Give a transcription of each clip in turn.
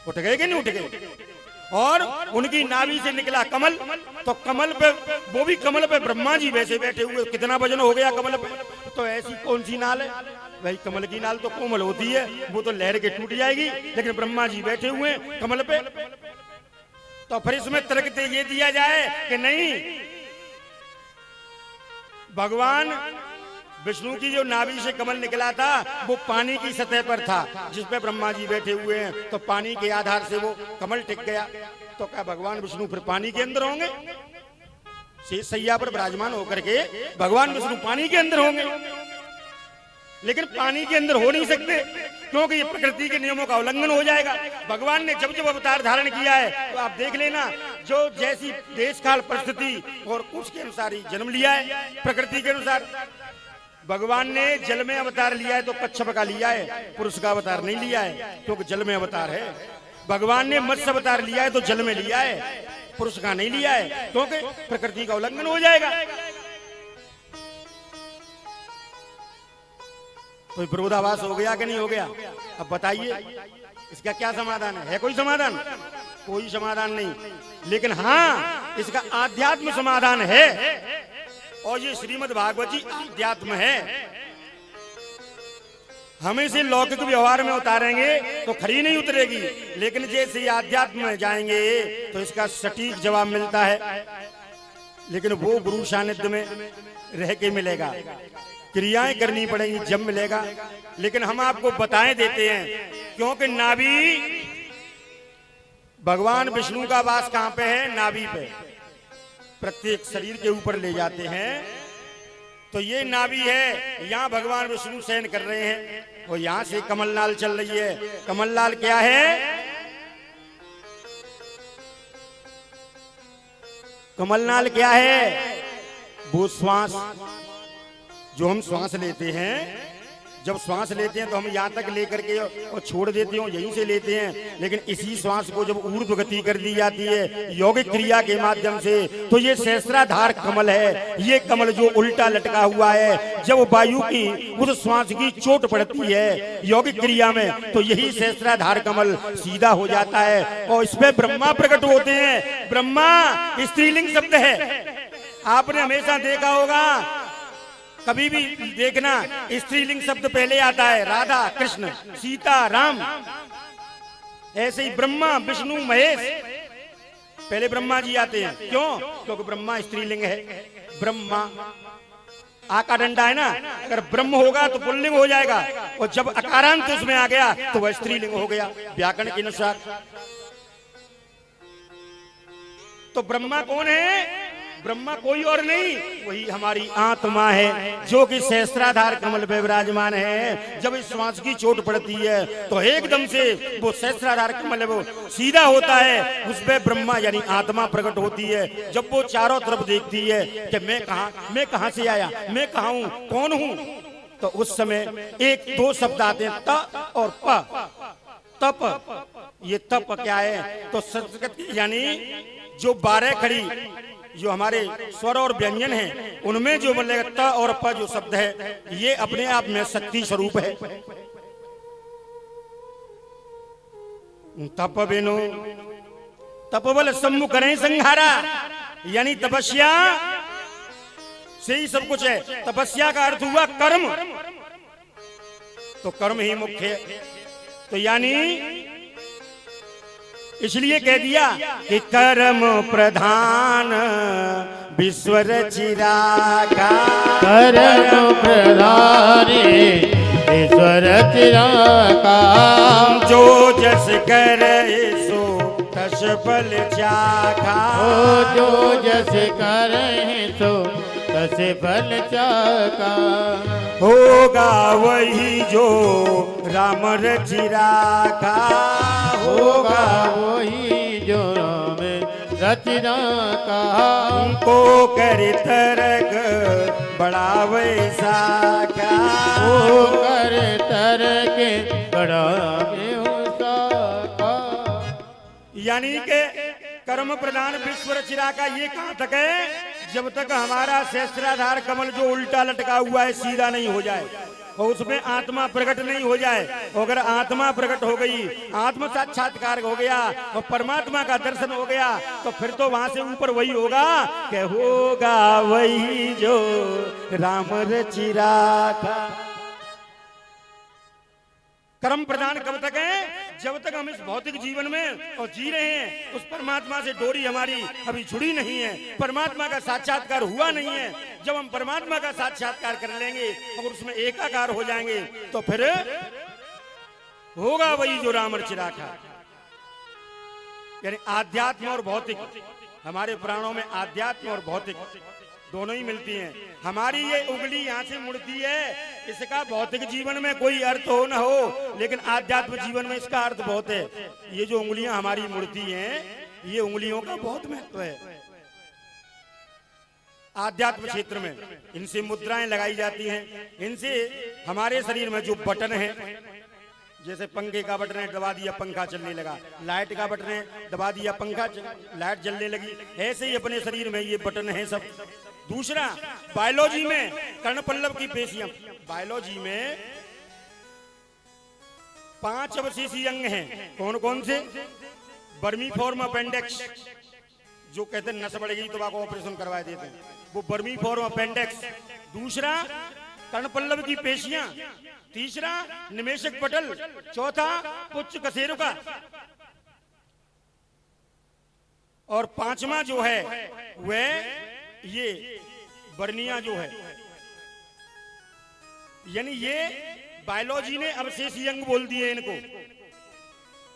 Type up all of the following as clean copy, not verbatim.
उठ गए कि नहीं उठ गए? और उनकी नाभि से निकला कमल, तो कमल पे, वो भी कमल पे ब्रह्मा जी वैसे बैठे हुए, कितना वजन हो गया कमल पे? तो ऐसी कौन सी नाल है भाई? कमल की नाल तो कोमल होती है, वो तो लहर के टूट जाएगी, लेकिन ब्रह्मा जी बैठे हुए हैं कमल पे। तो फिर इसमें तर्क ये दिया जाए कि नहीं, भगवान विष्णु की जो नाभि से कमल निकला था वो पानी की सतह पर था, जिस पे ब्रह्मा जी बैठे हुए हैं, तो पानी के आधार से वो कमल टिक गया। तो क्या भगवान विष्णु फिर पानी के अंदर होंगे? शेष सैया पर विराजमान होकर के भगवान विष्णु पानी के अंदर होंगे? लेकिन पानी के अंदर हो नहीं सकते, क्योंकि ये प्रकृति के नियमों का उल्लंघन हो जाएगा। भगवान ने जब जब अवतार धारण किया है, तो आप देख लेना, जो जैसी देश काल परिस्थिति और उसके अनुसार ही जन्म लिया है, प्रकृति के अनुसार। भगवान ने जल में अवतार लिया है तो कच्छप का लिया है, पुरुष का अवतार नहीं लिया है, क्योंकि जल में अवतार है। भगवान ने मत्स्य अवतार लिया है तो जल में लिया है, पुरुष का नहीं लिया है, क्योंकि प्रकृति का उल्लंघन हो जाएगा। तो विरोधाभास हो गया कि नहीं हो गया? अब बताइए इसका क्या समाधान है कोई समाधान? कोई समाधान नहीं। लेकिन हाँ, इसका आध्यात्म समाधान है, और ये श्रीमद् भागवत जी आध्यात्म है। हम इसे लौकिक व्यवहार में उतारेंगे तो खरी नहीं उतरेगी, लेकिन जैसे आध्यात्म में जाएंगे तो इसका सटीक जवाब मिलता है। लेकिन वो गुरु सानिध्य में रह के मिलेगा, क्रियाएं करनी पड़ेंगी जब मिलेगा। लेकिन हम आपको बताएं देते हैं, क्योंकि नाभि, भगवान विष्णु का वास कहां पे है? नाभि पे। प्रत्येक शरीर के ऊपर ले जाते हैं, तो ये नाभि है, यहाँ भगवान विष्णु शयन कर रहे हैं, और यहां से कमलनाल चल रही है। कमलनाल क्या है? कमलनाल क्या है? वो श्वास, जो हम श्वास लेते हैं, जब श्वास लेते हैं तो हम यहाँ तक लेकर के और छोड़ देते हैं, यहीं से लेते हैं। लेकिन इसी श्वास को जब ऊर्ध्व गति कर दी जाती है यौगिक क्रिया के माध्यम से, तो ये सहस्त्राधार कमल है। ये कमल जो उल्टा लटका हुआ है, जब वायु की उस श्वास की चोट पड़ती है यौगिक क्रिया में, तो यही सहस्त्राधार कमल सीधा हो जाता है, और इस पे ब्रह्मा प्रकट होते हैं। ब्रह्मा स्त्रीलिंग शब्द है, आपने हमेशा देखा होगा, कभी भी देखना स्त्रीलिंग शब्द पहले आता है, राधा कृष्ण, सीता राम। ऐसे ही ब्रह्मा विष्णु महेश, पहले ब्रह्मा जी आते हैं। क्यों? क्योंकि ब्रह्मा स्त्रीलिंग है। ब्रह्मा आका डंडा है ना, अगर ब्रह्म होगा तो पुल्लिंग हो जाएगा, और जब अकारांत उसमें आ गया तो वह स्त्रीलिंग हो गया व्याकरण के अनुसार। तो ब्रह्मा कौन है? ब्रह्मा कोई और नहीं, वही हमारी आत्मा है, जो कि सहस्त्राधार कमल पे विराजमान है। जब इस श्वास की चोट पड़ती है तो एकदम से वो सहस्त्राधार कमल है, वो सीधा होता है, उस पे ब्रह्मा यानी आत्मा प्रकट होती है। जब वो चारों तरफ देखती है कि मैं कहां से आया, मैं कहां हूं, कौन हूं, तो उस समय एक दो शब्द आते हैं, त और प। तप, ये तप क्या है? तो संस्कृत यानी जो 12 खड़ी जो हमारे स्वर और व्यंजन हैं, उनमें जो बोलेगा त और प जो शब्द है, ये अपने आप में शक्ति स्वरूप है। तप बेनो तपबल सम्मुख करें संहारा, यानी तपस्या से ही सब कुछ है। तपस्या का अर्थ हुआ कर्म, तो कर्म ही मुख्य है। तो यानी इसलिए कह दिया कि कर्म प्रधान विश्व रचिरागा, कर्म प्रधान विश्व रचिरागा। जो जस करे सो तस फल चाखा, जो जस करे सो तस फल चाखा। होगा वही जो राम रचिरागा, होगा वही जो राम रचना का। को कर तरक बड़ा वैसा का, वो कर तरक बड़ा वैसा का। यानी के कर्म प्रधान विश्व रचिरा का ये कहां तक है? जब तक हमारा सहस्त्राधार कमल जो उल्टा लटका हुआ है सीधा नहीं हो जाए, और उसमें आत्मा प्रकट नहीं हो जाए। अगर आत्मा प्रकट हो गई, आत्म साक्षात्कार हो गया और परमात्मा का दर्शन हो गया, तो फिर तो वहां से ऊपर वही होगा कि होगा वही जो राम रचि राखा। कर्म प्रदान कब तक है? जब तक हम इस भौतिक जीवन में और जी रहे हैं, उस परमात्मा से डोरी हमारी अभी जुड़ी नहीं है, परमात्मा का साक्षात्कार हुआ नहीं है। जब हम परमात्मा का साक्षात्कार कर लेंगे और उसमें एकाकार हो जाएंगे, तो फिर होगा वही जो राम रचि राखा। यानी आध्यात्म और भौतिक, हमारे प्राणों में आध्यात्म और भौतिक दोनों ही मिलती हैं। हमारी ये उंगली यहाँ से मुड़ती है, इसका भौतिक जीवन में कोई अर्थ हो ना हो, लेकिन आध्यात्म जीवन में इसका अर्थ बहुत है। ये जो उंगलियां हमारी मुड़ती हैं, ये उंगलियों का बहुत महत्व है आध्यात्म क्षेत्र में। इनसे मुद्राएं लगाई जाती हैं, इनसे हमारे शरीर में जो बटन है, जैसे पंखे का बटन है, दबा दिया पंखा चलने लगा, लाइट का बटन है, दबा दिया पंखा लाइट जलने लगी, ऐसे ही अपने शरीर में ये बटन है सब। दूसरा, बायोलॉजी में कर्णपल्लव की पेशियां, बायोलॉजी में 5 अवशेषी अंग हैं। कौन कौन से? बर्मीफॉर्म अपेंडिक्स, जो कहते हैं नस बढ़ गई तो आपको ऑपरेशन करवा देते हैं, वो बर्मीफॉर्म अपेंडिक्स। दूसरा, कर्णपल्लव की पेशियां। तीसरा, निमेषक पटल। चौथा, पुच्छ कशेरुका। और पांचवा जो है वह ये बर्निया जो है, यानी ये बायोलॉजी ने अवशेषी अंग बोल दिए इनको,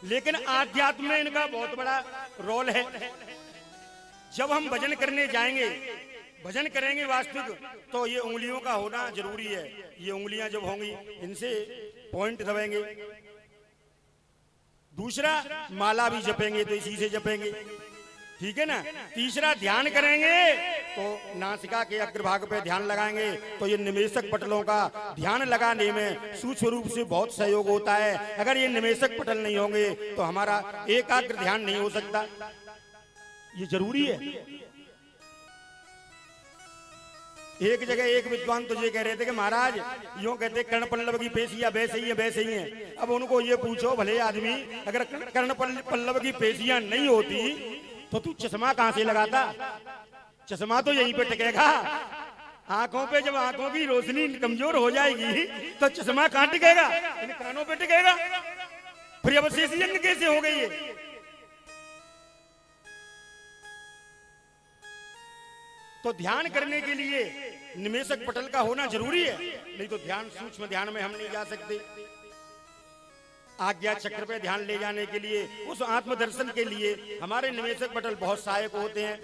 लेकिन आध्यात्म में इनका बहुत बड़ा रोल है। जब हम भजन करने जाएंगे, भजन करेंगे वास्तविक, तो ये उंगलियों का होना जरूरी है। ये उंगलियां जब होंगी, इनसे पॉइंट दबाएंगे। दूसरा, माला भी जपेंगे तो इसी से जपेंगे, ठीक है ना। तीसरा, ध्यान करेंगे तो नासिका के अग्रभाग पे ध्यान लगाएंगे, तो ये निमेषक पटलों का ध्यान लगाने में सूक्ष्म रूप से बहुत सहयोग होता है। अगर ये निमेषक पटल नहीं होंगे तो हमारा एकाग्र ध्यान नहीं हो सकता, ये जरूरी है। एक जगह एक विद्वान तो ये कह रहे थे कि महाराज यूं कहते कर्णपल्लव की पेशियां वैसे ही है वैसे ही हैं। अब उनको ये पूछो, भले आदमी, अगर कर्णपल्लव की पेशियां नहीं होती तो तू चश्मा कहां से लगाता? चश्मा तो यहीं पे टिकेगा आंखों पे। जब आंखों की रोशनी कमजोर हो जाएगी तो चश्मा कहां टिकेगा? इन कानों पे टिकेगा। फिर अवशेषी अंग कैसे हो गई है? तो ध्यान करने के लिए निमेषक पटल का होना जरूरी है, नहीं तो ध्यान, सूक्ष्म ध्यान में हम नहीं जा सकते। आज्ञा चक्र पे ध्यान ले जाने के लिए, उस आत्मदर्शन के लिए हमारे निमेषक पटल बहुत सहायक होते हैं।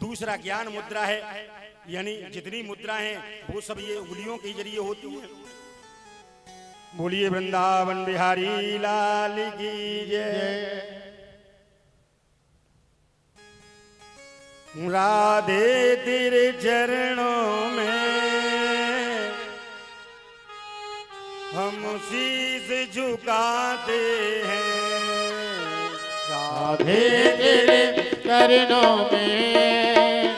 दूसरा, ज्ञान मुद्रा है, यानी जितनी मुद्रा हैं वो सब ये उंगलियों के जरिए होती हैं। बोलिए वृंदावन बिहारी लाल की जय। राधे तेरे चरणों में हम शीश झुकाते हैं। राधे तेरे चरणों में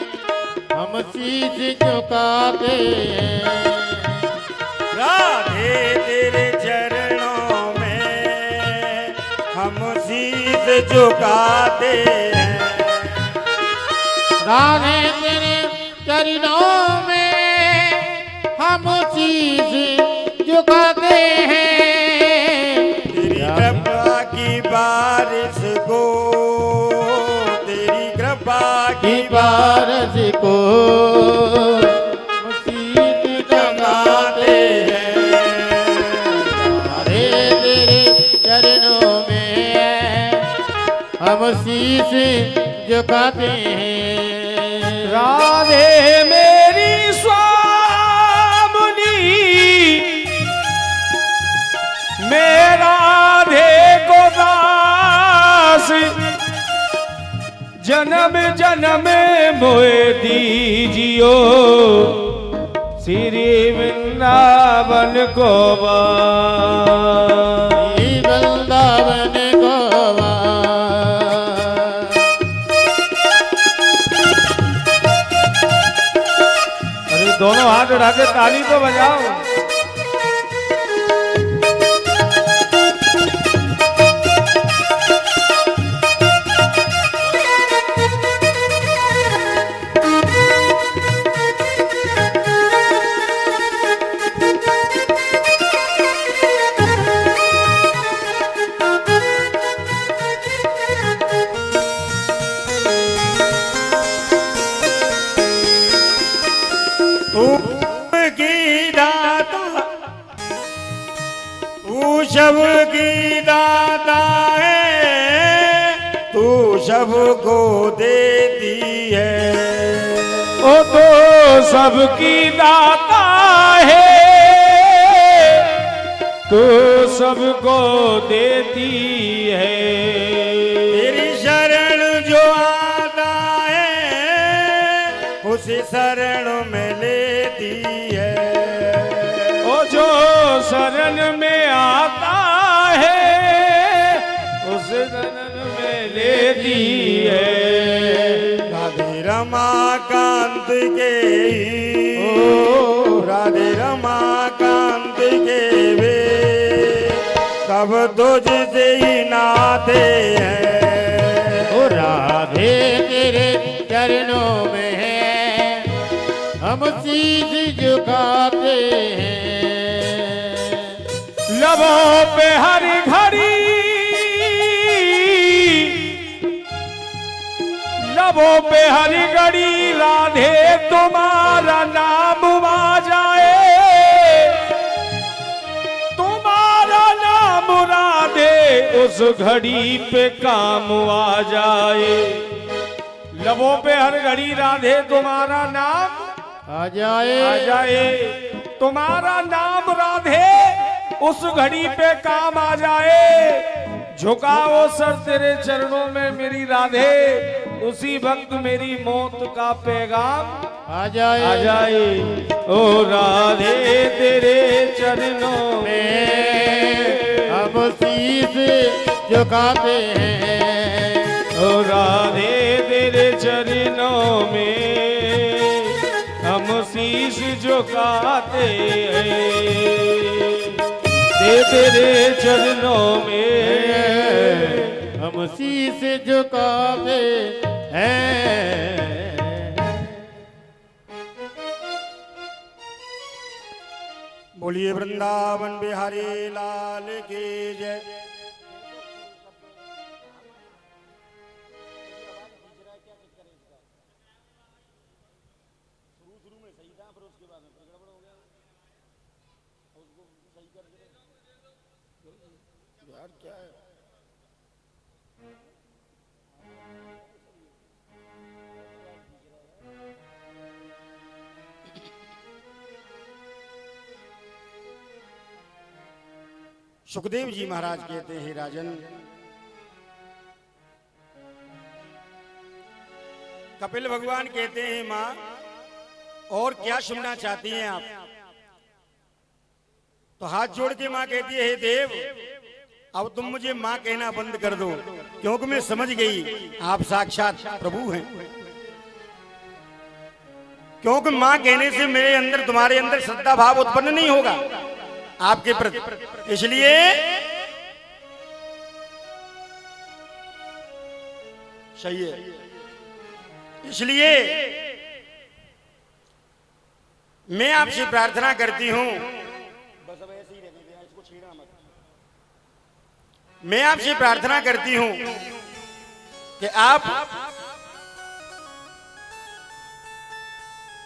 हम शीश झुकाते हैं। राधे तेरे चरणों में हम शीश झुकाते हैं। राधे तेरे चरणों में हम शीश झुकाते हैं। तेरी कृपा की बारिश को, तेरी कृपा की बारिश को शीश झुकाते हैं। राधे तेरे चरणों में हम शीश झुकाते हैं। राधे मेरी स्वामिनी, मेरा राधे को दास, जन्म जन्म मोए दीजियो श्री वृंदावन को वास। श्री वृंदावन को वास। दोनों हाथ हाथ उठा के ताली तो बजाओ। की दाता तू सब की दाता है, तू सबको देती है। ओ तो सबकी दाता है, तो सबको देती है। तेरी शरण जो आता है, उस शरण में लेती है। ओ जो शरण में आता है, उस शरण में लेती है। राधे रमाकांत के राधे रमाकांत के वे कब तुझसे ही नाते हैं। ओ राधे तेरे चरणों में है, हम शीश झुकाते हैं। लबों पे हर घड़ी, लबों पे हर घड़ी राधे तुम्हारा नाम आ जाए। तुम्हारा नाम राधे उस घड़ी पे काम आ जाए। लबों पे हर घड़ी राधे तुम्हारा नाम आ जाए, आ जाए। तुम्हारा नाम राधे उस घड़ी पे काम आ जाए। झुकाओ सर तेरे चरणों में मेरी राधे, उसी वक्त मेरी मौत का पैगाम आ जाए, आ जाए। ओ राधे तेरे चरणों में हम शीश झुकाते हैं। ओ राधे तेरे चरणों में हम शीश झुकाते हैं। तेरे चरणों में हम शीश झुकाते हैं। बोलिए वृंदावन बिहारी लाल की जय। सुखदेव जी महाराज कहते हैं, राजन कपिल भगवान कहते हैं, माँ और क्या सुनना चाहती हैं आप? तो हाथ जोड़ के माँ कहती है, हे देव अब तुम मुझे माँ कहना बंद कर दो, क्योंकि मैं समझ गई आप साक्षात प्रभु हैं। क्योंकि माँ कहने से मेरे अंदर तुम्हारे अंदर श्रद्धा भाव उत्पन्न नहीं होगा आपके प्रति, इसलिए सही है। इसलिए मैं आपसे प्रार्थना करती हूं, बस अब ऐसे ही रहने देना, इसको छेड़ना मत। मैं आपसे प्रार्थना करती हूं कि आप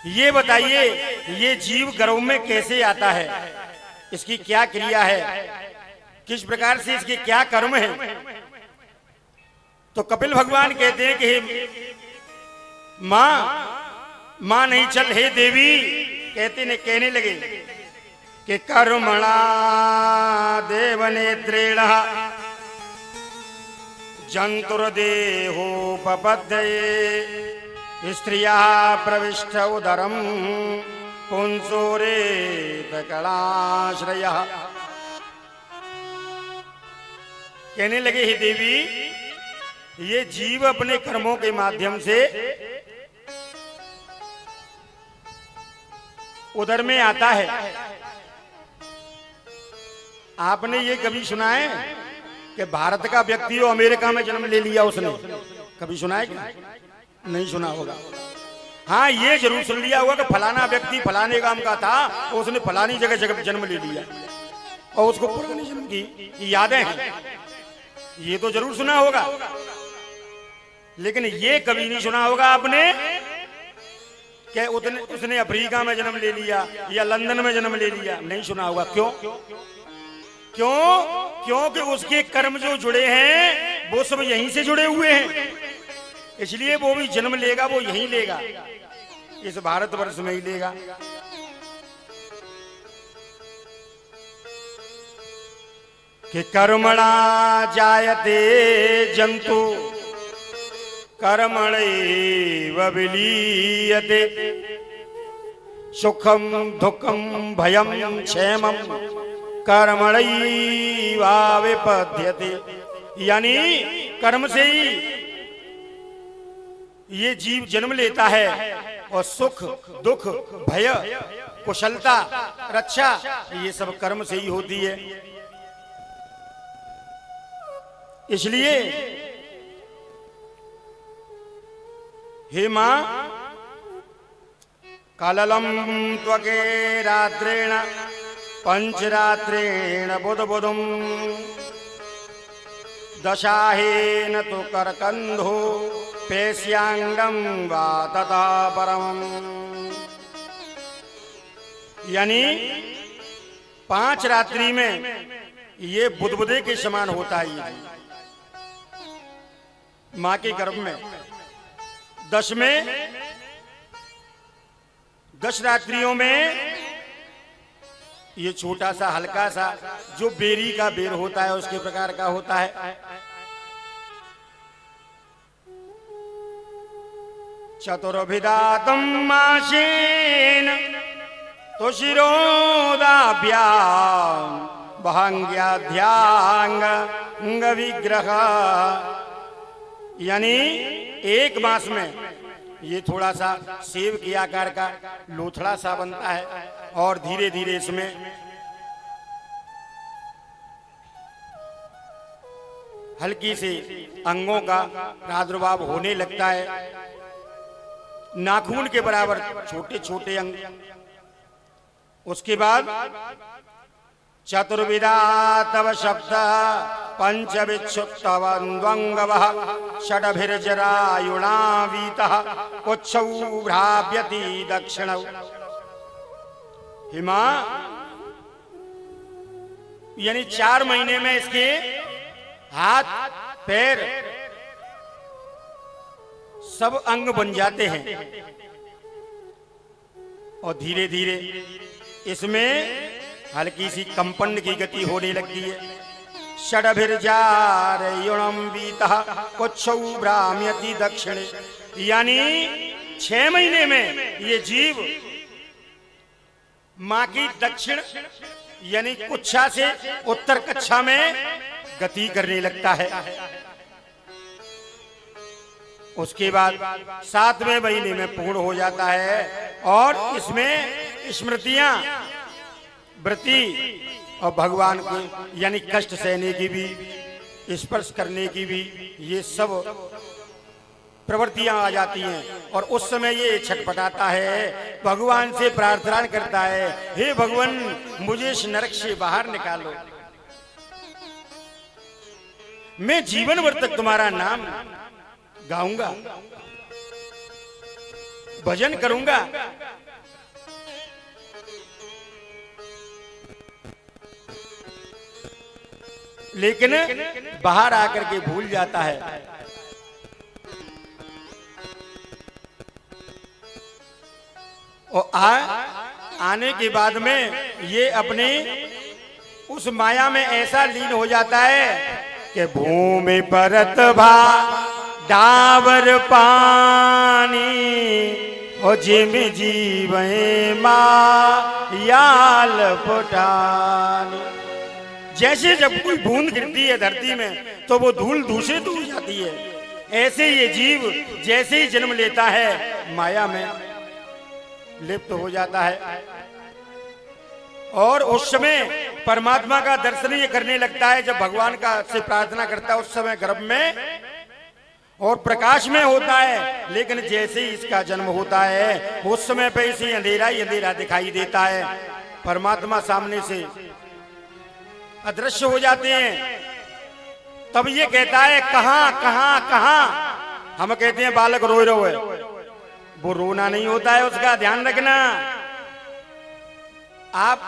ये बताइए, ये जीव गर्भ में कैसे आता है, इसकी क्या क्रिया है, किस प्रकार से इसके क्या कर्म है? तो कपिल भगवान कहते हैं कि मां नहीं चल, हे देवी कहने लगे कि कर्मणा देवनेत्रेण जंतुर्देहोपपद्ये स्त्रिया प्रविष्ट उदरम पुंसोरेत कलाश्रय। कहने लगे, हे देवी ये जीव अपने कर्मों के माध्यम से उधर में आता है। आपने ये कभी सुना है कि भारत का व्यक्ति हो अमेरिका में जन्म ले लिया उसने? कभी सुना है क्या? नहीं सुना होगा। हाँ, ये जरूर सुन लिया होगा कि फलाना व्यक्ति फलाने गांव का था, उसने फलानी जगह जन्म ले लिया और उसको पुराने जन्म की यादें हैं, ये तो जरूर सुना होगा। लेकिन ये कभी नहीं सुना होगा आपने कि उसने अफ्रीका में जन्म ले लिया या लंदन में जन्म ले लिया। नहीं सुना होगा। क्यों? क्योंकि उसके कर्म जो जुड़े हैं वो सब यहीं से जुड़े हुए हैं, इसलिए वो भी जन्म लेगा, वो यहीं लेगा, इस भारतवर्ष में ही लेगा। कि कर्मणा जायते जंतु कर्मणैव विलीयते, सुखम दुःखम भयम क्षेमम कर्मणैवाविपद्यते। यानी कर्म से ही ये जीव जन्म लेता है और सुख दुख भय कुशलता रक्षा ये सब कर्म से ही होती है। इसलिए हे मां, काललम त्वके रात्रेण पंचरात्रेण बुध बुधुम दशाहेन तो करकंधो पेश्यांगम वा तथा परम। यानी 5 रात्रि में ये बुधबुधे के समान होता है ये मां के गर्भ में। 10 रात्रियों में ये छोटा सा हल्का सा जो बेरी का बेर होता है उसके प्रकार का होता है। चतुर्भिदातम माशेन तो शिरोदाभ्याम भंग्याध्यांग विग्रह। यानी 1 मास में ये थोड़ा सा सेव के आकार का लोथड़ा सा बनता है और धीरे धीरे इसमें हल्की से अंगों का प्रादुर्भाव होने लगता है। नाखून के बराबर छोटे छोटे अंग। उसके बाद चतुर्विधा तव शब्द पंचविच्छुत्तवंद्वंगवः षडभिर्जरायुणावीतः उच्छौ भ्राव्यति दक्षिणौ। हिमा यानी 4 महीने में इसके हाथ पैर सब अंग बन जाते हैं और धीरे धीरे इसमें हल्की सी कंपन की गति होने लगती है। षडभिर्जारयुणंवीतः कुच्छौ भ्राम्यति दक्षिणे। यानी 6 महीने में ये जीव मां की दक्षिण यानी कुच्छा से उत्तर कक्षा में गति करने लगता है। उसके बाद 7वें महीने में पूर्ण हो जाता है और इसमें स्मृतियां वृत्ति और भगवान को यानी कष्ट सहने की भी स्पर्श करने की भी ये सब प्रवृत्तियां आ जाती हैं और उस समय ये छटपटाता है, भगवान से प्रार्थना करता है, हे भगवान मुझे इस नरक से बाहर निकालो, मैं जीवन भर तक तुम्हारा नाम गाऊंगा, भजन करूंगा। लेकिन बाहर आकर के भूल जाता है। और आने के बाद में ये अपने उस माया में ऐसा लीन हो जाता है कि भूमि परत भा डावर पानी और जिम जीवे मायाल पुटानी। जैसे जब कोई बूंद गिरती है धरती में तो वो धूल दूषित हो जाती है, ऐसे ये जीव जैसे ही जन्म लेता है माया में लिप्त हो जाता है। और उस समय परमात्मा का दर्शन ये करने लगता है जब भगवान का से प्रार्थना करता है, उस समय गर्भ में और प्रकाश में होता है। लेकिन जैसे ही इसका जन्म होता है उस समय पे इसे अंधेरा ही अंधेरा दिखाई देता है, परमात्मा सामने से अदृश्य हो जाते हैं। तब ये कहता है कहां कहां कहां। हम कहते हैं बालक रोए रोए, वो रोना नहीं होता है, उसका ध्यान रखना। आप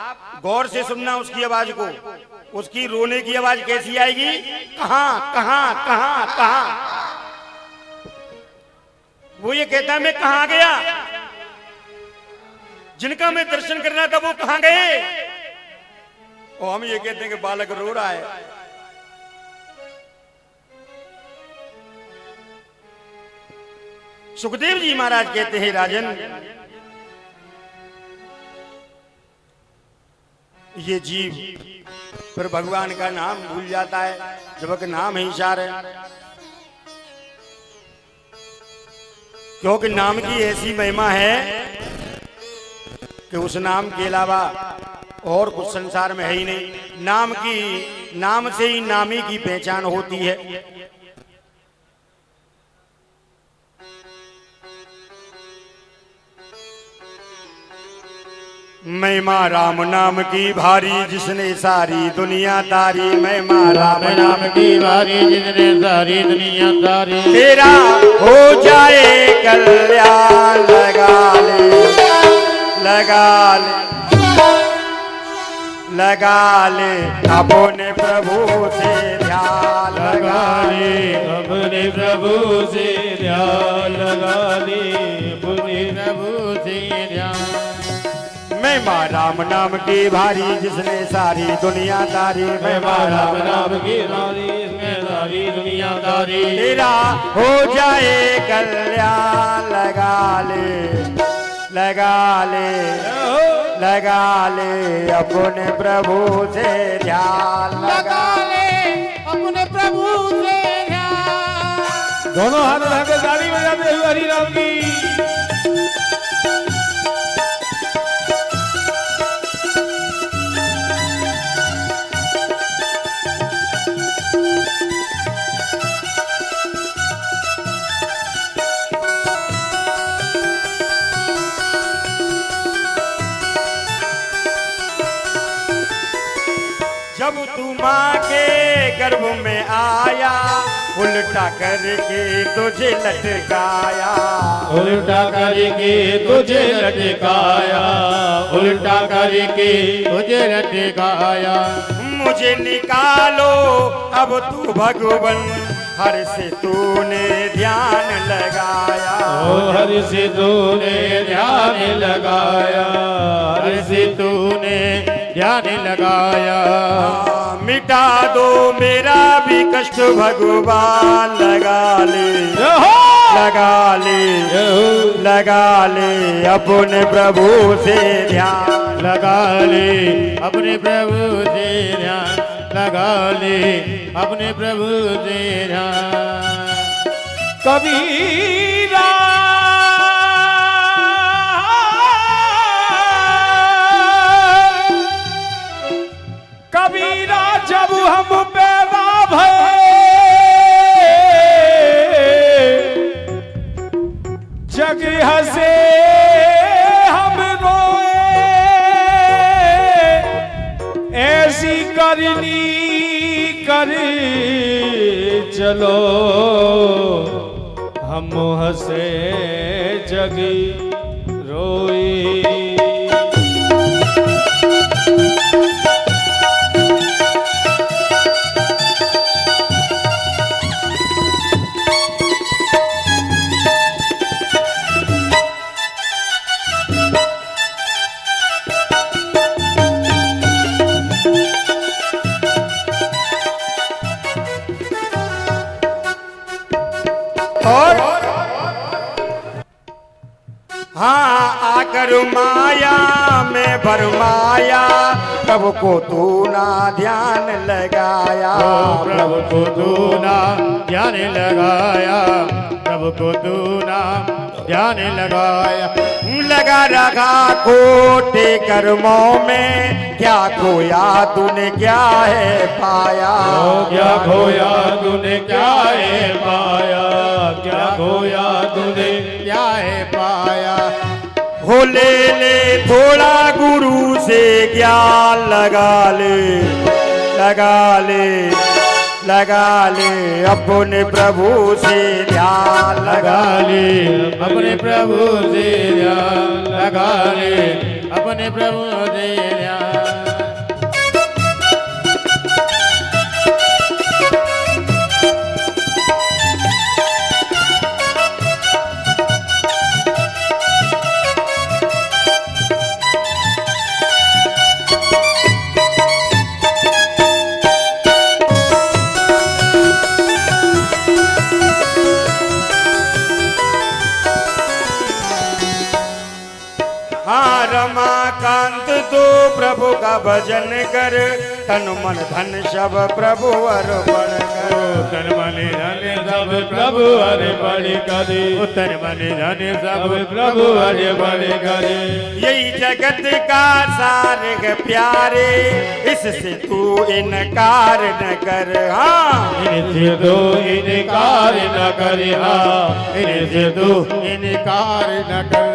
गौर से सुनना उसकी आवाज को, उसकी रोने की आवाज कैसी आएगी, कहां कहां कहां कहां। वो ये कहता है मैं कहां गया, जिनका मैं दर्शन करना था वो कहां गए। और हम ये कहते हैं कि बालक रो रहा है। सुखदेव जी महाराज कहते हैं राजन, ये जीव फिर भगवान का नाम भूल जाता है, जबकि नाम ही सार है। क्योंकि नाम की ऐसी महिमा है कि उस नाम के अलावा और कुछ संसार में है ही नहीं। नाम से ही नामी की पहचान होती है। महिमा राम नाम की भारी जिसने सारी दुनिया तारी। महिमा राम नाम की भारी जिसने सारी दुनिया तारी। तेरा हो जाए कल्याण, लगा ले लगा ले लगा ले अपने प्रभु से ध्यान, लगा ले अपने प्रभु से ध्यान, लगा ले अपने प्रभु से ध्यान। महिमा राम नाम की भारी जिसने सारी दुनिया तारी। महिमा राम नाम की भारी जिसने सारी दुनिया तारी। तेरा हो जाए कल्याण, लगा ले लगा ले लगा ले अपने प्रभु से ध्यान, लगा ले अपने प्रभु से ध्यान। दोनों हाथ उठाकर ताली बजाते हुए हरि राम की। जब तू माँ के गर्भ में आया, उल्टा करके तुझे लटकाया। उल्टा करके तुझे लटकाया, उल्टा करके तुझे लटकाया। मुझे निकालो अब तू भगवन, हर से तूने ध्यान लगाया। हर से तूने ध्यान लगाया, हर से तूने ध्यान लगाया। मिटा दो मेरा भी कष्ट भगवान, लगा ले लगा ले लगा ले अपने प्रभु से ध्यान, लगा ले अपने प्रभु से ध्यान, लगा ले अपने प्रभु से ध्यान। कबीरा कबीरा जब हम पैदा भये, जग हंसे हम रोए। ऐसी करनी कर चलो, हम हंसे जग रोई। हाँ आकर माया में भरमाया, प्रभु को तू ना ध्यान लगाया। ओ प्रभु को तू ना ध्यान लगाया, प्रभु को तू ना ध्यान लगाया। लगा रखा खोटे कर्मों में, क्या खोया तूने क्या है पाया। क्या खोया तूने क्या है पाया, क्या खोया तूने क्या है पाया। हो ले थोड़ा गुरु से ज्ञान, लगा ले अपने प्रभु से ध्यान। लगा ले अपने प्रभु से ध्यान, लगा ले अपने प्रभु से ध्यान। हाँ रमाकांत तो प्रभु का भजन कर, तन मन धन सब प्रभु अर्पण कर। तन मन धन सब प्रभु अर्पण करे, तन मन धन सब प्रभु अर्पण करे। यही जगत का सार है प्यारे, इससे तू इनकार न कर। हाँ इनसे तू इनकार न कर, हाँ इनसे तू इनकार न कर।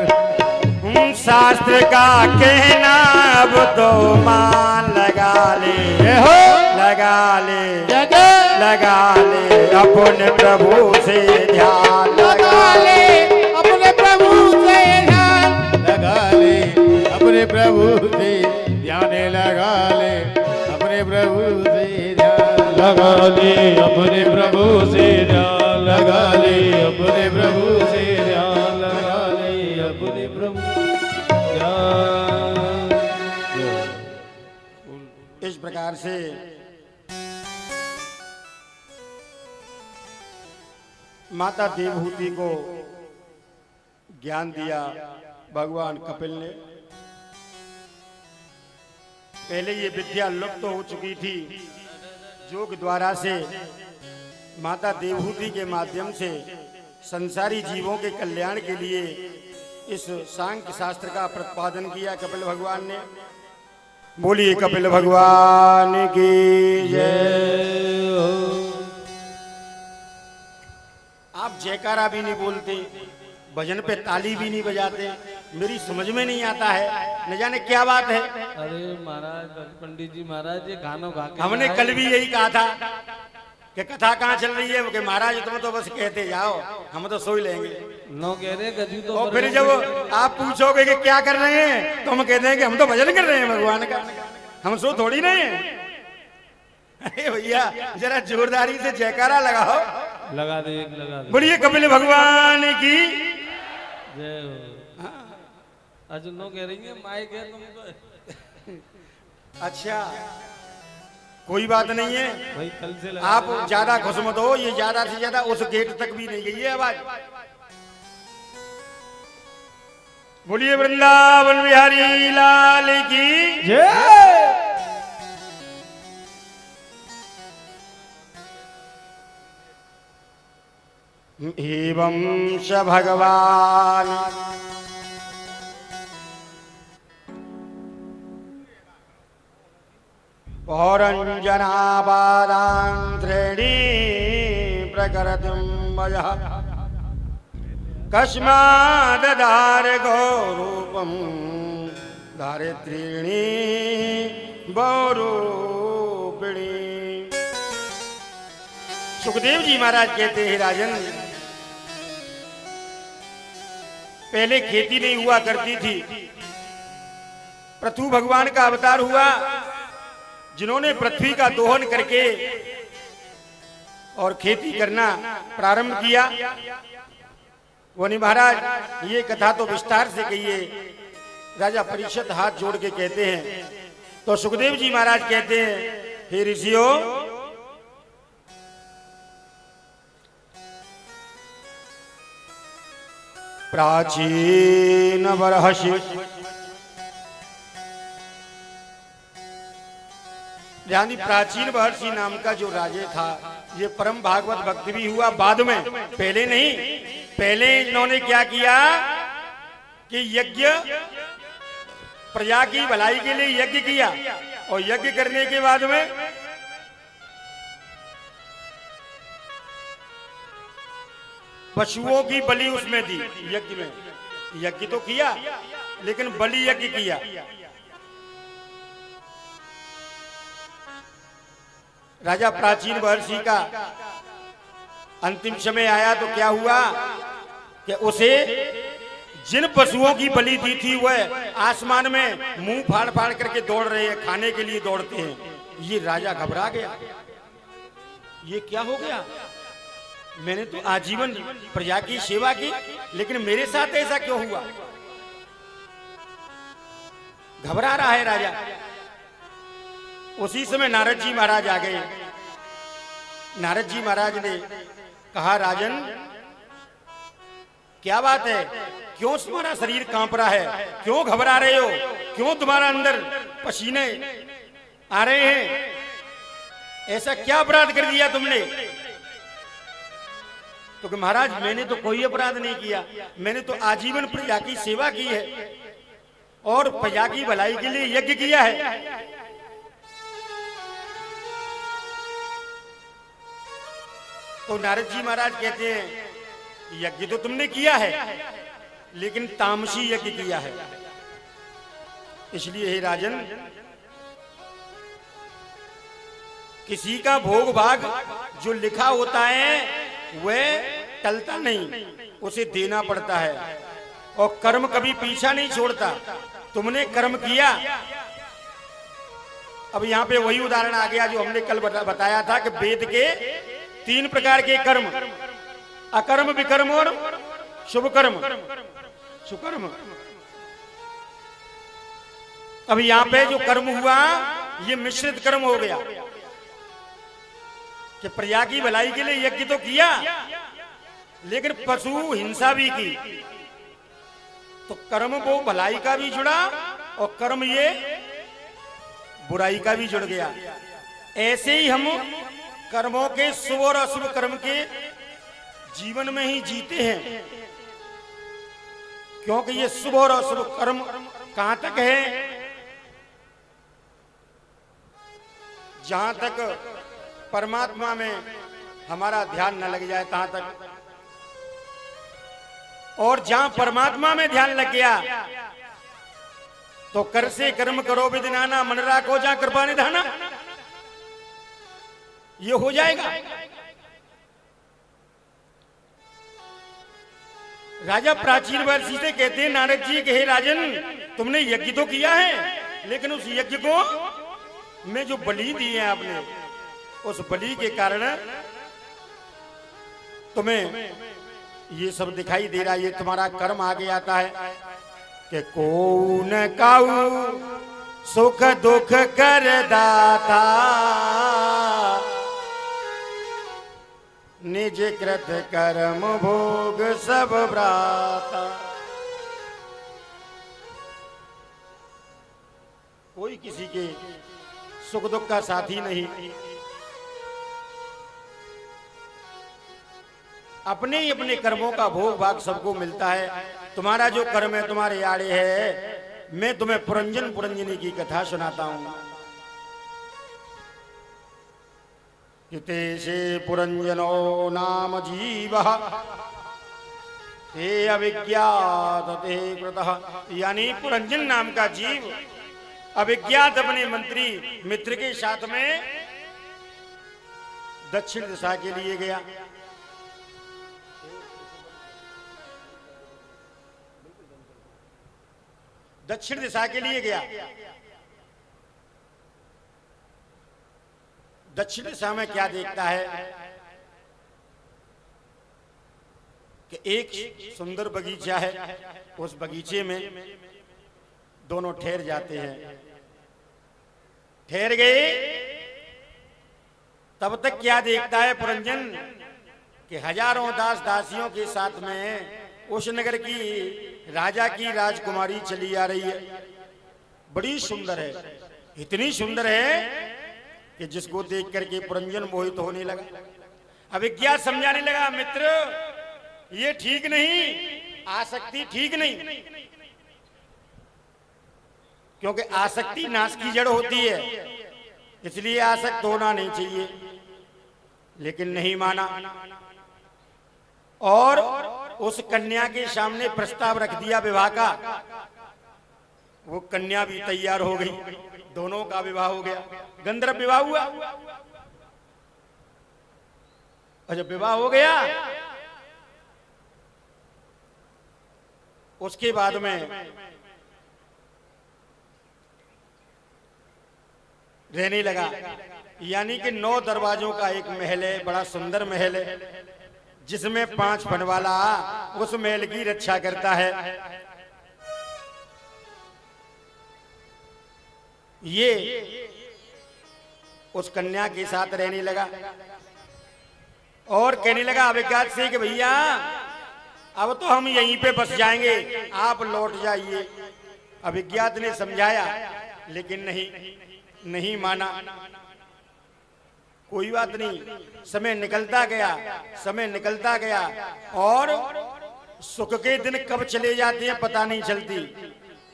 शास्त्र का कहना अब तो मान, लगा ले अपने प्रभु से ध्यान। लगा ले अपने प्रभु से ध्यान, लगा ले अपने प्रभु से ध्यान, लगा ले अपने प्रभु से ध्यान। लगा ले अपने प्रभु से ध्यान, लगा ले अपने प्रभु से ध्यान, लगा ले अपने प्रभु ध्यान। इस प्रकार से माता देवहूति को ज्ञान दिया भगवान कपिल ने। पहले ये विद्या लुप्त हो चुकी थी, योग द्वारा से माता देवहूति के माध्यम से संसारी जीवों के कल्याण के लिए इस सांख्य शास्त्र का प्रतिपादन किया कपिल भगवान ने। बोलिए कपिल भगवान की जय। आप जयकारा भी नहीं बोलते, भजन पे ताली भी नहीं बजाते, मेरी समझ में नहीं आता है, न जाने क्या बात है। अरे महाराज पंडित जी महाराज ये गानों गा के हमने कल भी यही कहा था कि कथा कहाँ चल रही है, कि महाराज तुम तो बस कहते जाओ, हम तो सो ही लेंगे। नो कह रहे गजू तो और फिर जब आप पूछोगे कि क्या कर रहे हैं, तो हम कहते हैं कि हम तो भजन कर रहे हैं भगवान का, हम सो थोड़ी नहीं है। अरे भैया जरा जोरदारी से जयकारा लगाओ। लगा दे लगा दे। बोलिए कपिल भगवान की जय हो। आज नो कह रही है माइक है तुम तो। अच्छा कोई बात नहीं है, भाई कल से लगा आप ज्यादा खुश मत हो, ये ज्यादा से ज्यादा उस गेट तक भी नहीं गई है आवाज। बोलिए वृंदावन बिहारी लाल की जय। एवं स भगवान पौरंजनाबादांत्रेणी प्रकरतिं वयः कस्मादधार गौरूपं धारित्रीणि बहुरूपिणी। सुखदेव जी महाराज कहते हैं राजन, पहले खेती नहीं हुआ करती थी, पृथु भगवान का अवतार हुआ, जिन्होंने पृथ्वी का दोहन करके और खेती करना प्रारंभ किया। वनी महाराज ये कथा तो विस्तार से कहिए। राजा परीक्षित हाथ जोड़ के कहते हैं, तो सुखदेव जी महाराज कहते हैं, हे ऋषियों, प्राचीन बरहसि यानी प्राचीन महर्षि नाम का जो राजा था, ये परम भागवत भक्त भी हुआ बाद में, पहले नहीं। पहले इन्होंने क्या किया कि यज्ञ, प्रजा की भलाई के लिए यज्ञ किया, और यज्ञ करने के बाद में पशुओं की बलि उसमें दी। यज्ञ में यज्ञ तो किया, लेकिन बलि यज्ञ किया। राजा प्राचीन महर्षि का अंतिम समय आया तो क्या हुआ कि उसे जिन पशुओं की बलि दी थी वह आसमान में मुंह फाड़ फाड़ करके दौड़ रहे हैं, खाने के लिए दौड़ते हैं। ये राजा घबरा गया, ये क्या हो गया? मैंने तो आजीवन प्रजा की सेवा की, लेकिन मेरे साथ ऐसा क्यों हुआ? घबरा रहा है राजा। उसी समय नारद जी महाराज आ गए। नारद जी महाराज ने कहा, राजन क्या बात है, क्यों तुम्हारा शरीर कांप रहा है, क्यों घबरा रहे हो, क्यों तुम्हारा अंदर पसीने आ रहे हैं, ऐसा क्या अपराध कर दिया तुमने? तो कि महाराज मैंने तो कोई अपराध नहीं किया, मैंने तो आजीवन प्रजा की सेवा की है और प्रजा की भलाई के लिए यज्ञ किया है। तो नारद जी महाराज कहते हैं, यज्ञ तो तुमने किया है, लेकिन तामसी यज्ञ किया है। इसलिए हे राजन, किसी का भोग भाग जो लिखा होता है वह टलता नहीं, उसे देना पड़ता है, और कर्म कभी पीछा नहीं छोड़ता। तुमने कर्म किया। अब यहां पे वही उदाहरण आ गया जो हमने कल बताया था कि वेद के 3 प्रकार के कर्म, अकर्म, विकर्म और शुभ कर्म, सुकर्म। अब यहां पे जो कर्म हुआ ये मिश्रित कर्म हो गया कि प्रजा की भलाई के लिए यज्ञ तो किया, लेकिन पशु हिंसा भी की। तो कर्म वो भलाई का भी जुड़ा और कर्म ये बुराई का भी जुड़ गया। ऐसे ही हम कर्मों के शुभ और अशुभ कर्म के जीवन में ही जीते हैं, क्योंकि ये शुभ और अशुभ कर्म कहां तक है? जहां तक परमात्मा में हमारा ध्यान न लग जाए तहां तक, और जहां परमात्मा में ध्यान लग गया तो कर से कर्म करो विदिनाना, मन राखो जहां कृपा निधाना, ये हो जाएगा। राजा प्राचीन वर्षी से कहते हैं, नारद जी कहे, राजन तुमने यज्ञ तो किया है, लेकिन उस यज्ञ को में जो बलि दी है आपने, उस बलि के कारण तुम्हें ये सब दिखाई दे रहा है। ये तुम्हारा कर्म आगे आता है कि कौन काऊ सुख दुख कर दाता, निज कृत कर्म भोग सब भ्राता। कोई किसी के सुख दुख का साथी नहीं, अपने ही अपने कर्मों का भोग भाग सबको मिलता है। तुम्हारा जो कर्म है तुम्हारे आड़े है। मैं तुम्हें पुरंजन पुरंजनी की कथा सुनाता हूं। किते से पुरंजनो नाम जीवः ते अविज्ञात ते कृतः, यानी पुरंजन नाम का जीव अविज्ञात अपने मंत्री मित्र के साथ में दक्षिण दिशा के लिए गया। दक्षिण दिशा के लिए गया। दक्षिण दिशा में क्या देखता है कि एक सुंदर बगीचा है। उस बगीचे में दोनों ठहर जाते हैं। ठहर गए, तब तक क्या देखता है पुरंजन कि हजारों दास दासियों के साथ में उस नगर की राजा की राजकुमारी चली आ रही है, बड़ी सुंदर है, इतनी सुंदर है कि जिसको देख करके पुरंजन मोहित होने लगा। अभिज्ञात समझाने लगा, मित्र ये ठीक नहीं, आसक्ति ठीक नहीं, क्योंकि आसक्ति नाश की जड़ होती है, इसलिए आसक्त होना नहीं चाहिए। लेकिन नहीं माना और उस कन्या के सामने प्रस्ताव रख दिया विवाह का। वो कन्या भी तैयार हो गई, दोनों का विवाह हो गया, गंधर्व विवाह हुआ। और जब विवाह हो गया उसके बाद में रहने लगा। यानी कि 9 दरवाजों का एक महल है, बड़ा सुंदर महल है, जिसमें 5 फनवाला उस महल की रक्षा करता है। ये उस कन्या के साथ रहने लगा और कहने लगा अभिज्ञात से कि भैया अब तो हम यहीं पे बस जाएंगे, आप लौट जाइए। अभिज्ञात ने समझाया लेकिन नहीं माना। कोई बात नहीं, समय निकलता गया और सुख के दिन कब चले जाते हैं पता नहीं चलती,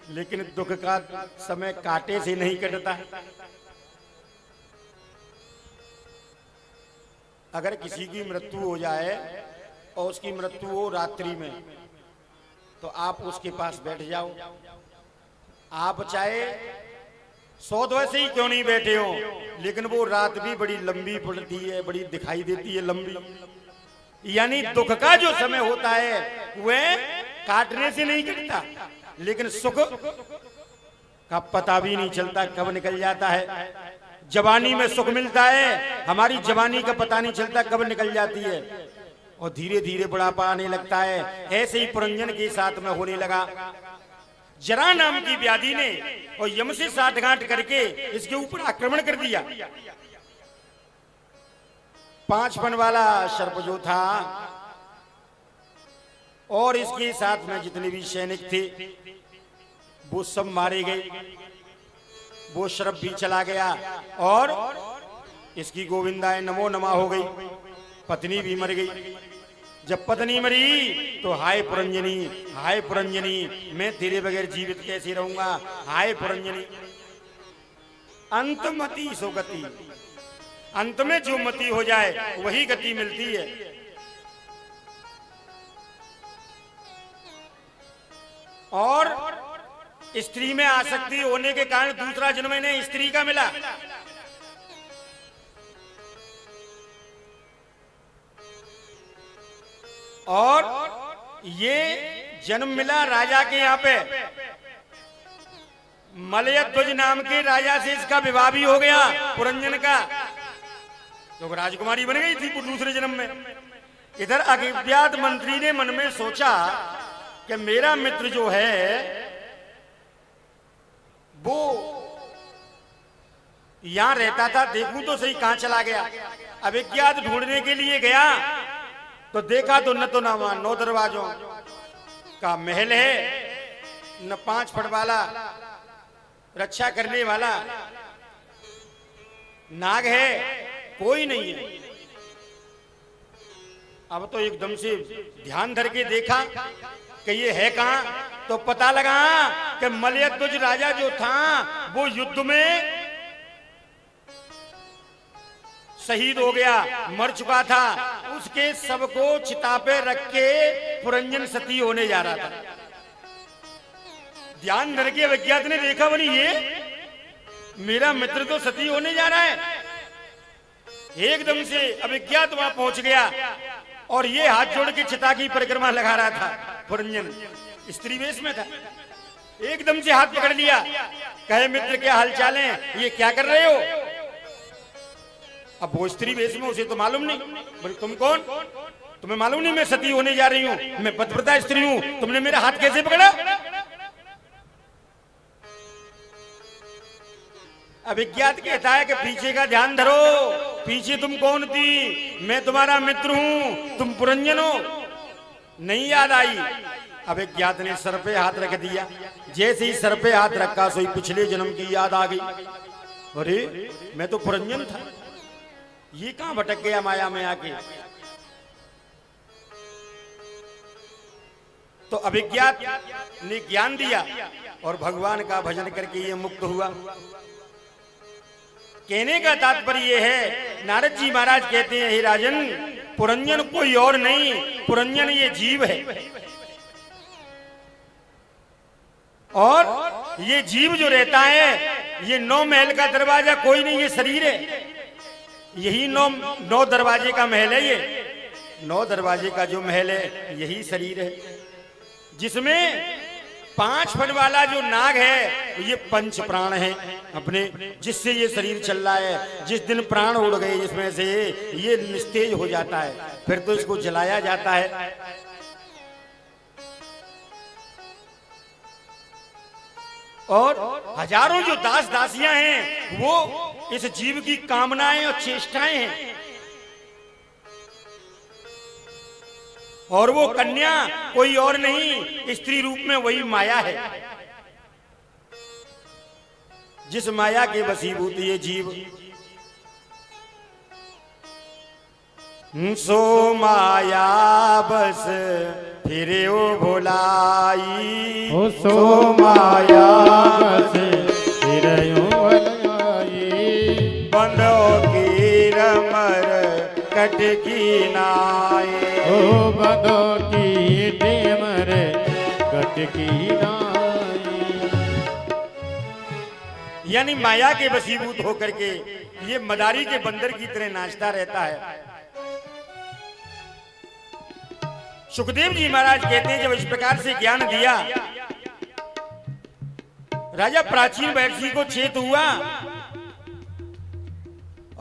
लेकिन दुख का समय कांटे से नहीं कटता। अगर किसी की मृत्यु हो जाए और उसकी मृत्यु हो रात्रि में, तो आप उसके पास बैठ जाओ। आप चाहे 100 वैसे ही क्यों नहीं बैठे हो, लेकिन वो रात भी बड़ी लंबी पड़ती है, बड़ी दिखाई देती है लंबी। यानी दुख का जो समय होता है वह काटने से नहीं कटता, लेकिन सुख का पता भी नहीं चलता कब निकल जाता है। जवानी में सुख मिलता है, हमारी जवानी का पता नहीं चलता कब निकल जाती है और धीरे धीरे बुढ़ापा आने लगता है। ऐसे ही पुरंजन के साथ में होने लगा। जरा नाम की व्याधि ने और यम से साठगांठ करके इसके ऊपर आक्रमण कर दिया। 5 फन वाला सर्प जो था और इसके साथ में जितने भी सैनिक थे वो सब मारे गए। वो सर्प भी चला गया और इसकी गोविंदाए नमो नमा हो गई, पत्नी भी मर गई। जब पत्नी मरी तो हाय पुरंजनी मैं तेरे बगैर जीवित कैसे रहूंगा, हाय पुरंजनी। अंतमति सो गति, अंत में जो मति हो जाए वही गति मिलती है। और स्त्री में आसक्ति होने के कारण दूसरा जन्म इन्हें स्त्री का मिला। और ये जन्म मिला राजा के यहाँ पे, मलयध्वज नाम के राजा से इसका विवाह भी हो गया पुरंजन का, तो राजकुमारी बन गई थी दूसरे जन्म में। इधर अज्ञात मंत्री ने मन में सोचा कि मेरा मित्र जो है वो यहां रहता था, देखूं तो सही कहां चला गया। अभिज्ञात ढूंढने के लिए गया तो देखा तो न 9 दरवाजों का महल है, न 5 फट वाला रक्षा करने वाला नाग है, कोई नहीं है। अब तो एकदम से ध्यान धर के देखा कि ये है कहां, तो पता लगा कि मलयध्वज राजा जो था वो युद्ध में शहीद हो गया, मर चुका था। उसके सबको चिता पे रख के पुरंजन सती होने जा रहा था। ध्यान धर के अज्ञात ने देखा, बनी ये मेरा मित्र तो सती होने जा रहा है। एकदम से अभिज्ञात वहां पहुंच गया और ये हाथ जोड़ के चिता की परिक्रमा लगा रहा था। पुरंजन स्त्री वेश में था, एकदम से हाथ पकड़ लिया, कहे मित्र क्या हालचाल है, ये क्या कर रहे हो। अब वो स्त्री वेश में, उसे तो मालूम नहीं, बोले तुम कौन, तुम्हें मालूम नहीं मैं सती होने जा रही हूं, मैं पतिव्रता स्त्री हूं, तुमने मेरा हाथ कैसे पकड़ा। अभिज्ञात कहता है कि पीछे का ध्यान धरो, पीछे तुम कौन थी, मैं तुम्हारा मित्र हूं, तुम पुरंजन हो। नहीं याद आई। अभिज्ञात ने सर पे हाथ रख दिया। जैसे ही सर पे हाथ रखा सोई पिछले जन्म की याद आ गई। अरे मैं तो पुरंजन था, ये कहां भटक गया माया में आके। तो अभिज्ञात ने ज्ञान दिया और भगवान का भजन करके ये मुक्त हुआ। कहने का तात्पर्य ये है, नारद जी महाराज कहते हैं, हे राजन, पुरंजन कोई और नहीं, पुरंजन ये जीव है। और ये जीव जो रहता है, ये 9 महल का दरवाजा कोई नहीं, ये शरीर है। यही 9 दरवाजे का महल है। ये 9 दरवाजे का जो महल है यही शरीर है, जिसमें 5 फन वाला जो नाग है ये 5 प्राण है अपने, जिससे ये शरीर चल रहा है। जिस दिन प्राण उड़ गए जिसमें से ये निस्तेज हो जाता है, फिर तो इसको जलाया जाता है। और हजारों जो दास दासियां हैं वो इस जीव की कामनाएं और चेष्टाएं हैं। और वो कन्या कोई और नहीं, स्त्री रूप में वही माया है, जिस माया के वशीभूत ये जीव। सो माया बस फिरे ओ भोलाई, ओ सो माया बस फिरे ओ भोलाई। बंदो की रमर कटकी नाई, ओ बंदो की डेमर कटकी नाई। यानी माया के वशीभूत होकर के ये मदारी के बंदर की तरह नाचता रहता है। सुखदेव जी महाराज कहते हैं, जब इस प्रकार से ज्ञान दिया, राजा प्राचीन महर्षि को चेत हुआ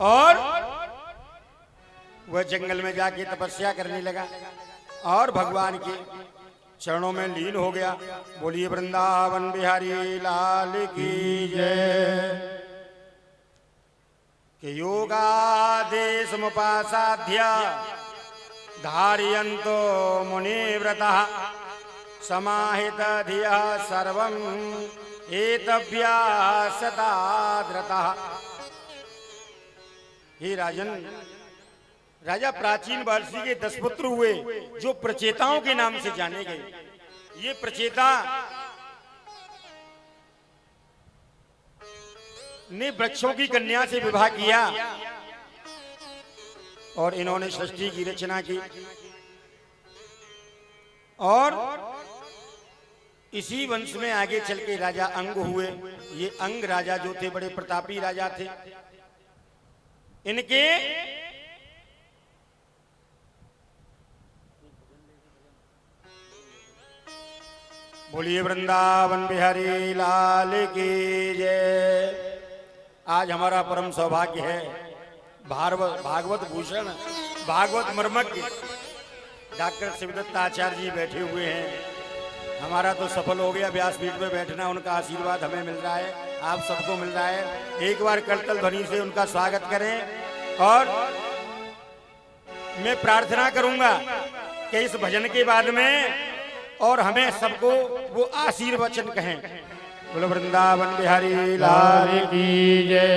और वह जंगल में जाके तपस्या करने लगा और भगवान के चरणों में लीन हो गया। बोलिए वृंदावन बिहारी लाल की जय। के योगादेश मुपासाध्य धारयन्तो मुनिव्रतः समाहित धियः सर्वं एतभ्यासताद्रतः। हे राजन, राजा प्राचीन महर्षि के 10 पुत्र हुए जो प्रचेताओं के नाम से जाने गए। ये प्रचेता ने वृक्षों की कन्या से विवाह किया और इन्होंने सृष्टि की रचना की। और इसी वंश में आगे चल के राजा अंग हुए। ये अंग राजा जो थे बड़े प्रतापी राजा थे। इनके बोलिए वृंदावन बिहारी लाल की जय। आज हमारा परम सौभाग्य है, भागवत भूषण भागवत मर्मज्ञ डॉक्टर शिवदत्त आचार्य जी बैठे हुए हैं। हमारा तो सफल हो गया व्यासपीठ पे बैठना, उनका आशीर्वाद हमें मिल रहा है, आप सबको मिल रहा है। एक बार करतल ध्वनि से उनका स्वागत करें। और मैं प्रार्थना करूंगा कि इस भजन के बाद में और हमें सबको वो आशीर्वचन कहें। बोलो वृंदावन बिहारी लाल की जय।